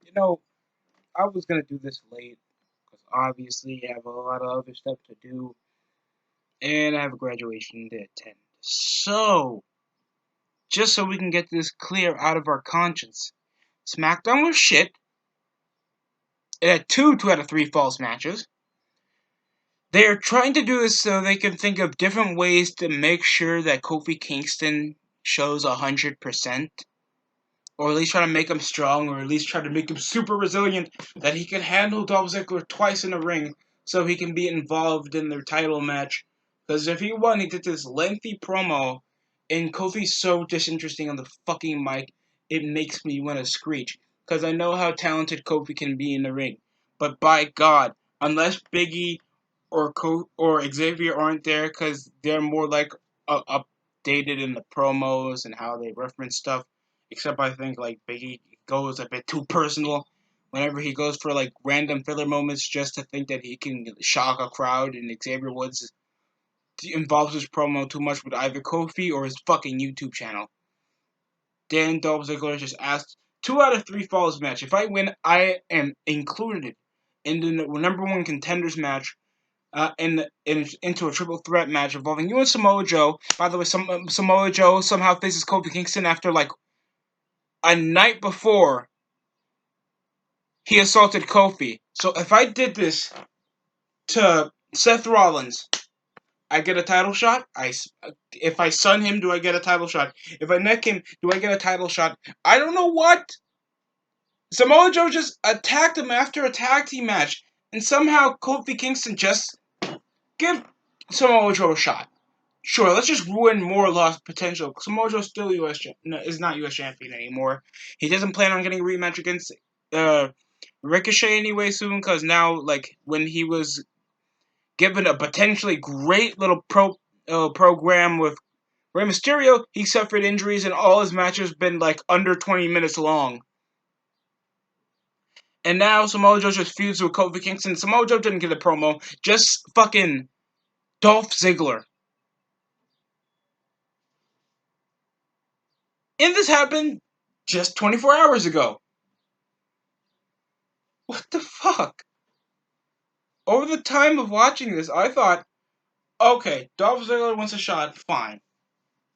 You know, I was gonna do this late because obviously I have a lot of other stuff to do, and I have a graduation to attend. So, just so we can get this clear out of our conscience, SmackDown was shit. It had two out of three false matches. They're trying to do this so they can think of different ways to make sure that Kofi Kingston shows 100%. Or at least try to make him strong, or at least try to make him super resilient, that he can handle Dolph Ziggler twice in a ring, so he can be involved in their title match. Because if he won, he did this lengthy promo, and Kofi's so disinteresting on the fucking mic, it makes me want to screech. Because I know how talented Kofi can be in the ring. But by God, unless Biggie or Xavier aren't there, because they're more like updated in the promos and how they reference stuff. Except I think like Biggie goes a bit too personal whenever he goes for like random filler moments just to think that he can shock a crowd, and Xavier Woods involves his promo too much with either Kofi or his fucking YouTube channel. Dan Dolph Ziggler just asked 2 out of 3 falls match. If I win, I am included in the number one contenders match. Into a triple threat match involving you and Samoa Joe. By the way, Samoa Joe somehow faces Kofi Kingston after like a night before he assaulted Kofi. So if I did this to Seth Rollins, I get a title shot. If I sun him, do I get a title shot? If I neck him, do I get a title shot? I don't know what. Samoa Joe just attacked him after a tag team match, and somehow Kofi Kingston just give Samoa Joe a shot. Sure, let's just ruin more lost potential. Samoa Joe's still is not U.S. champion anymore. He doesn't plan on getting a rematch against Ricochet anyway soon, because now, like, when he was given a potentially great little program with Rey Mysterio, he suffered injuries and all his matches been, like, under 20 minutes long. And now Samoa Joe just feuds with Kofi Kingston. Samoa Joe didn't get a promo, just fucking Dolph Ziggler. And this happened just 24 hours ago. What the fuck? Over the time of watching this, I thought, okay, Dolph Ziggler wants a shot, fine.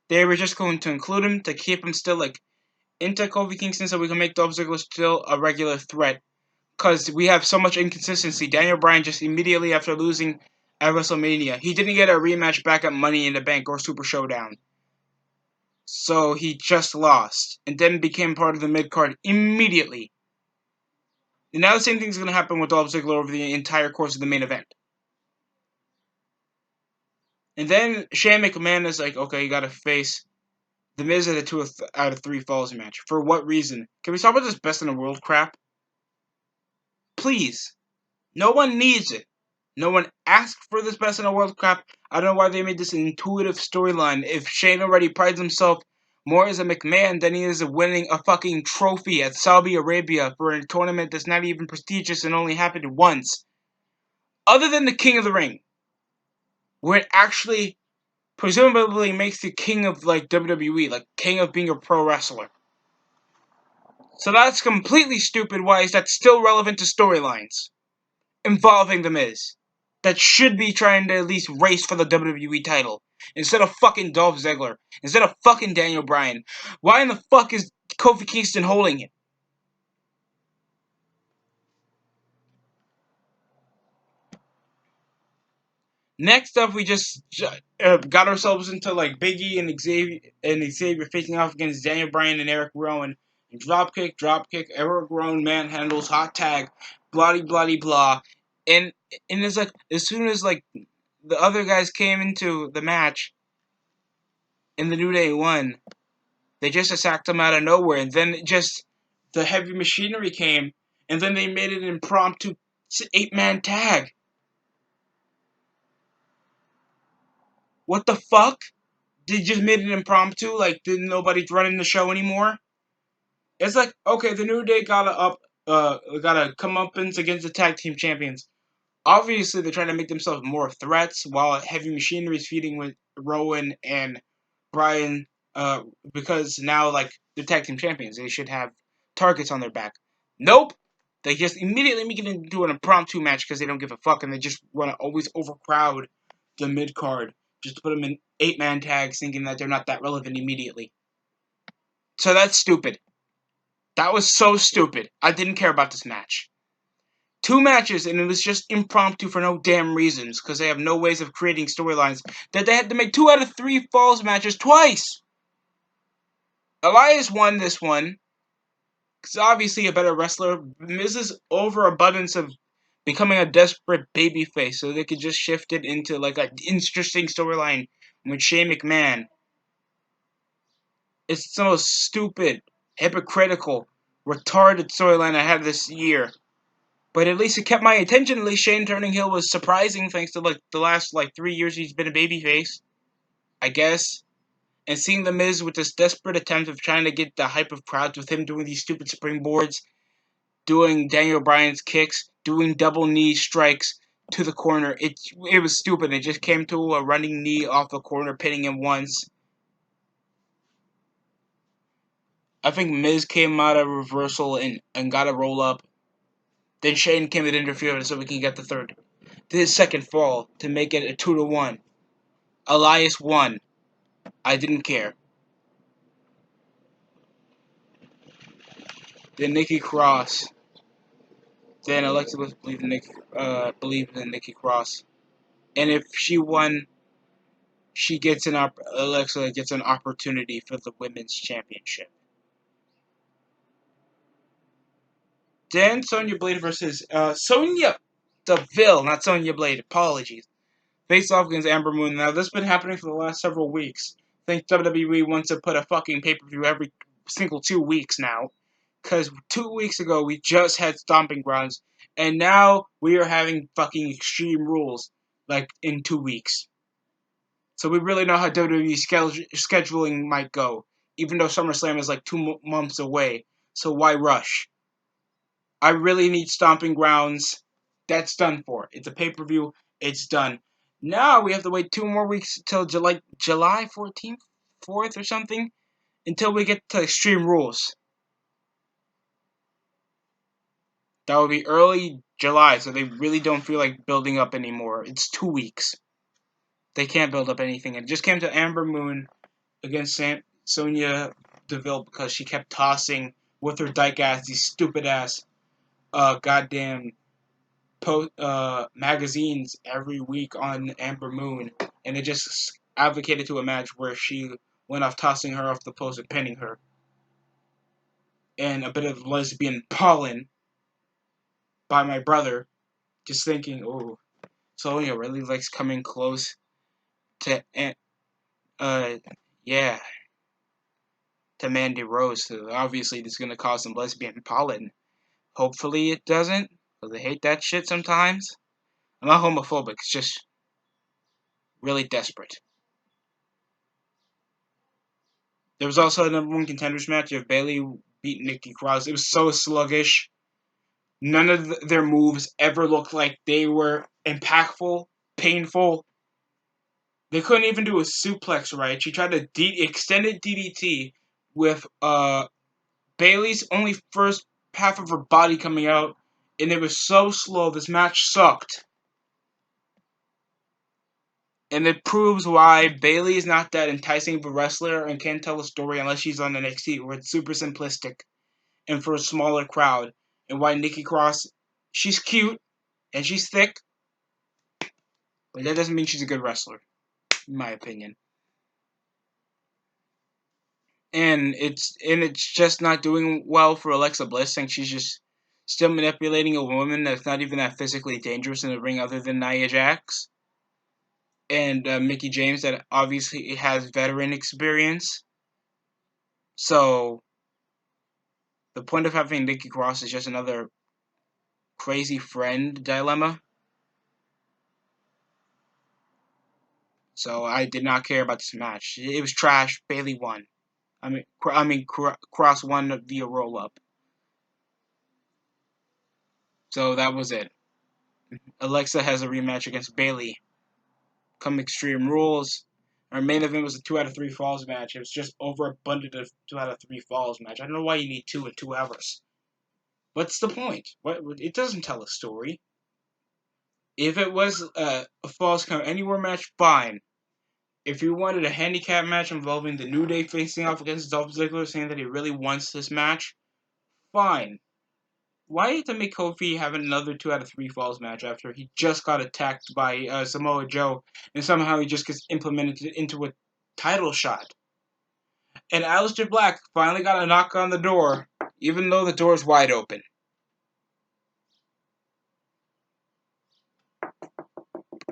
They were just going to include him to keep him still, like, into Kofi Kingston so we can make Dolph Ziggler still a regular threat. Because we have so much inconsistency. Daniel Bryan just immediately after losing at WrestleMania, he didn't get a rematch back at Money in the Bank or Super Showdown. So he just lost. And then became part of the mid-card immediately. And now the same thing's going to happen with Dolph Ziggler over the entire course of the main event. And then Shane McMahon is like, okay, you got to face The Miz at a 2 out of 3 falls match. For what reason? Can we talk about this best in the world crap? Please. No one needs it. No one asked for this best in the world crap. I don't know why they made this an intuitive storyline. If Shane already prides himself more as a McMahon than he is winning a fucking trophy at Saudi Arabia for a tournament that's not even prestigious and only happened once. Other than the King of the Ring, where it actually presumably makes the king of like WWE, like king of being a pro wrestler. So that's completely stupid. Why is that still relevant to storylines involving The Miz? That should be trying to at least race for the WWE title. Instead of fucking Dolph Ziggler. Instead of fucking Daniel Bryan. Why in the fuck is Kofi Kingston holding it? Next up, we just got ourselves into like Biggie and Xavier facing off against Daniel Bryan and Eric Rowan. And dropkick, Eric Rowan manhandles, hot tag, bloody blah. And it's like as soon as like the other guys came into the match, and the New Day won, they just attacked them out of nowhere, and then just the heavy machinery came, and then they made it an impromptu 8-man tag. What the fuck? They just made it impromptu, like didn't nobody running the show anymore. It's like, okay, the New Day gotta come up against the tag team champions. Obviously, they're trying to make themselves more threats while Heavy Machinery is feeding with Rowan and Bryan, because now like they're tag team champions, they should have targets on their back. Nope, They just immediately make it into an impromptu match because they don't give a fuck and they just want to always overcrowd the mid card just to put them in 8-man tags, thinking that they're not that relevant immediately. So that's stupid. That was so stupid. I didn't care about this match. 2 matches, and it was just impromptu for no damn reasons, because they have no ways of creating storylines, that they had to make 2 out of 3 falls matches twice. Elias won this one, because obviously a better wrestler. Miz's overabundance of becoming a desperate babyface, so they could just shift it into like an interesting storyline with Shane McMahon. It's the most stupid, hypocritical, retarded storyline I had this year. But at least it kept my attention. At least Shane turning heel was surprising, thanks to like the last 3 years he's been a babyface, I guess. And seeing the Miz with this desperate attempt of trying to get the hype of crowds with him doing these stupid springboards, doing Daniel Bryan's kicks, doing double knee strikes to the corner. It was stupid. It just came to a running knee off the corner, pinning him once. I think Miz came out of reversal and got a roll up. Then Shane came and interfered so we can get the third. His second fall to make it a 2-1. Elias won. I didn't care. Then Nikki Cross. Then Alexa Bliss believed in Nikki Cross. And if she won, Alexa gets an opportunity for the women's championship. Then Sonya Blade versus Sonya Deville, not Sonya Blade. Apologies. Face off against Amber Moon. Now this has been happening for the last several weeks. I think WWE wants to put a fucking pay-per-view every single 2 weeks now. Because 2 weeks ago we just had Stomping Grounds, and now we are having fucking Extreme Rules like in 2 weeks. So we really know how WWE scheduling might go, even though SummerSlam is like 2 months away. So why rush? I really need Stomping Grounds. That's done for. It's a pay-per-view. It's done. Now we have to wait 2 more weeks till July 14th, 4th or something, until we get to Extreme Rules. That would be early July, so they really don't feel like building up anymore. It's 2 weeks. They can't build up anything. It just came to Amber Moon against Sonya Deville because she kept tossing with her dyke ass these stupid ass goddamn magazines every week on Amber Moon, and it just advocated to a match where she went off tossing her off the post and pinning her. And a bit of lesbian pollen by my brother, just thinking, oh, Sonya really likes coming close to, yeah, to Mandy Rose. So obviously, this is going to cause some lesbian pollen. Hopefully it doesn't, because I hate that shit sometimes. I'm not homophobic, it's just really desperate. There was also a number 1 contenders match of Bayley beat Nikki Cross. It was so sluggish. None of their moves ever looked like they were impactful, painful. They couldn't even do a suplex right. She tried a extended DDT with Bayley's only first half of her body coming out, and it was so slow. This match sucked. And it proves why Bayley is not that enticing of a wrestler and can't tell a story unless she's on NXT, where it's super simplistic and for a smaller crowd. And why Nikki Cross, she's cute and she's thick, but that doesn't mean she's a good wrestler, in my opinion. And it's just not doing well for Alexa Bliss, and she's just still manipulating a woman that's not even that physically dangerous in the ring other than Nia Jax. And Mickie James that obviously has veteran experience. So the point of having Nikki Cross is just another crazy friend dilemma. So I did not care about this match. It was trash. Bayley won. Cross won via roll up. So that was it. Alexa has a rematch against Bayley. Come Extreme Rules. Our main event was a 2 out of 3 falls match. It was just overabundant of 2 out of 3 falls match. I don't know why you need 2 in 2 hours. What's the point? What it doesn't tell a story. If it was a falls count anywhere match, fine. If you wanted a handicap match involving the New Day facing off against Dolph Ziggler, saying that he really wants this match, fine. Why did they make Kofi have another 2 out of 3 falls match after he just got attacked by Samoa Joe and somehow he just gets implemented into a title shot? And Aleister Black finally got a knock on the door, even though the door's wide open.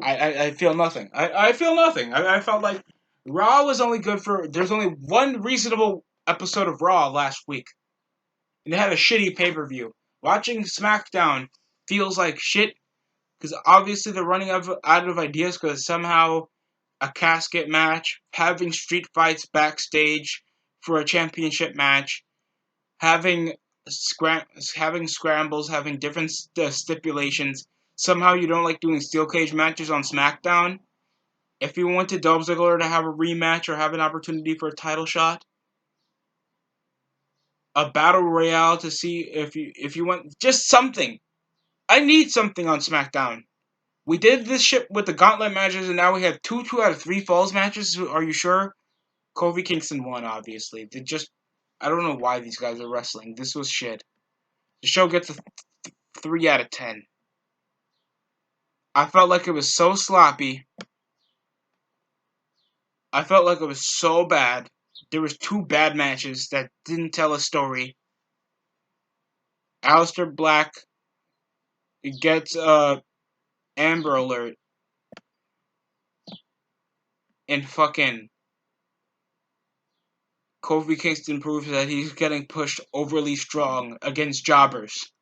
I feel nothing. I feel nothing. I felt like Raw was only good for. There's only one reasonable episode of Raw last week, and it had a shitty pay per view. Watching SmackDown feels like shit because obviously they're running out of ideas because somehow a casket match, having street fights backstage for a championship match, having having scrambles, having different stipulations. Somehow you don't like doing steel cage matches on SmackDown. If you wanted Dolph Ziggler to have a rematch or have an opportunity for a title shot, a battle royale to see if you want just something. I need something on SmackDown. We did this shit with the gauntlet matches, and now we have two out of 3 falls matches. Are you sure? Kofi Kingston won, obviously. They just, I don't know why these guys are wrestling. This was shit. The show gets a 3 out of 10. I felt like it was so sloppy. I felt like it was so bad. There was 2 bad matches that didn't tell a story. Aleister Black gets Amber Alert, and fucking Kofi Kingston proves that he's getting pushed overly strong against jobbers.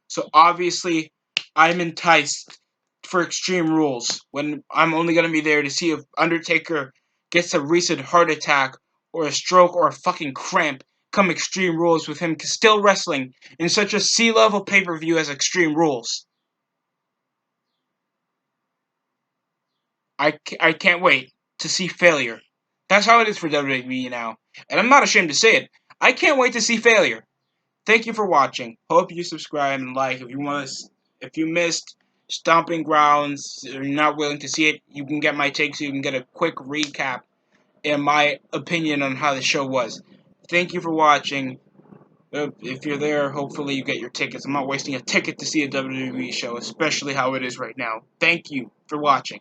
So obviously, I'm enticed for Extreme Rules when I'm only going to be there to see if Undertaker gets a recent heart attack or a stroke or a fucking cramp come Extreme Rules with him still wrestling in such a C-level pay-per-view as Extreme Rules. I can't wait to see failure. That's how it is for WWE now. And I'm not ashamed to say it. I can't wait to see failure. Thank you for watching. Hope you subscribe and like. If you missed Stomping Grounds, or you're not willing to see it, you can get my take so you can get a quick recap and my opinion on how the show was. Thank you for watching. If you're there, hopefully you get your tickets. I'm not wasting a ticket to see a WWE show, especially how it is right now. Thank you for watching.